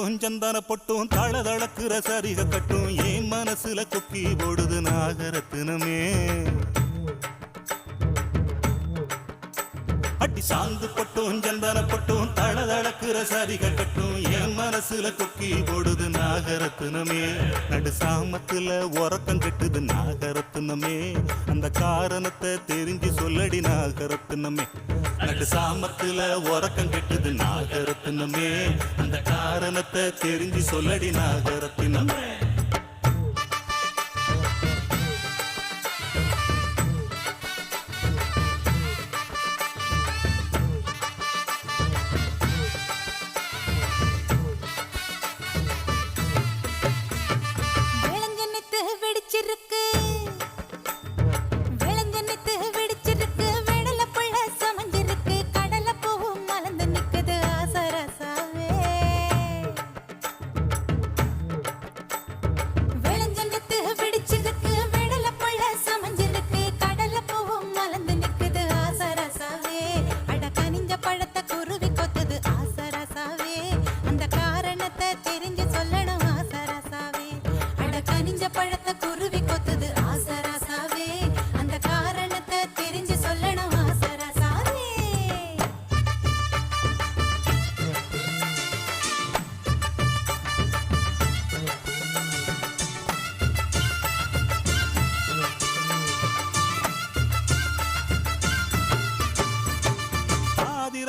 பட்டும் சந்தன பட்டும் தளதளக்குற சரிக கட்டும் என் மனசுல கொக்கி போடுது நாகரத்தினமே. அட்டி சாந்து பட்டும் சந்தன பட்டும் தளதளக்குற சரிக கட்டும் என் மனசுல கொக்கி போடுது நாகரத்தினமே. நடு சாமத்துல உறக்கம் கட்டுது நாகரத்தினமே. அந்த காரணத்தை தெரிஞ்சு சொல்லடி நாகரத்தினமே. நடு சாமத்துல உறக்கம் கட்டுது நாகரத்தினமே. அந்த காரணத்தை தெரிஞ்சு சொல்லடி நாகரத்தினமே.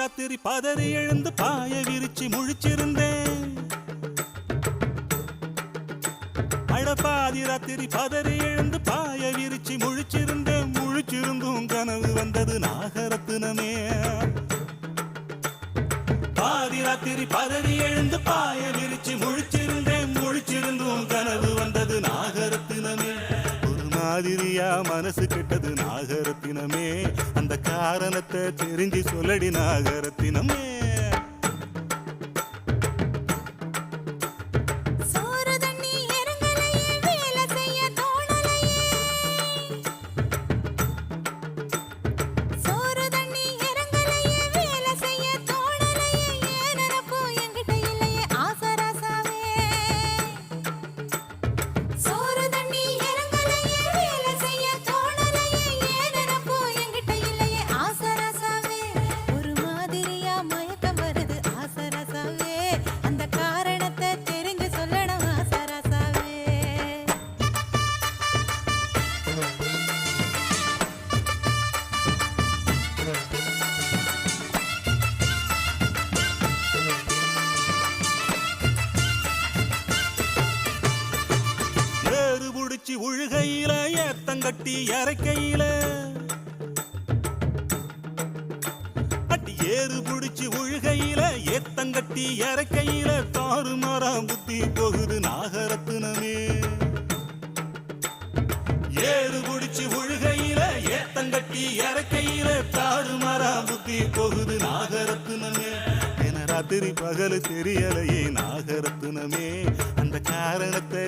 ராத்திரி பதறி எழுந்து பாய விரிச்சு முழிச்சிருந்தேன். அடப்பாதி ராத்திரி பதறி எழுந்து பாய விரிச்சு முழிச்சிருந்தேன். முழிச்சிருந்தும் கனவு வந்தது நாகரத்தினமே. பாதி ராத்திரி பதறி எழுந்து பாய விரிச்சு முழிச்சிருந்தேன். முழிச்சிருந்தும் கனவு வந்தது நாகரத்தினமே. மாதிரியா மனசு கெட்டது நாகரத்தினமே. அந்த காரணத்தை தெரிஞ்சு சொல்லடி நாகரத்தினமே. உழுகையில ஏத்தங்கட்டி இறக்கையில அட்டி ஏறு புடிச்சு உழுகையில ஏத்தங்கட்டி இறக்கையில தாறுமாறாம் புத்தி போகுது நாகரத்தினமே. ஏறு புடிச்சு உழுகையில ஏத்தங்கட்டி இறக்கையில தாறுமாறாம் புத்தி போகுது நாகரத்தினமே. ராத்திரி பகல் தெரியலையே நாகரத்தினமே. அந்த காரணத்தை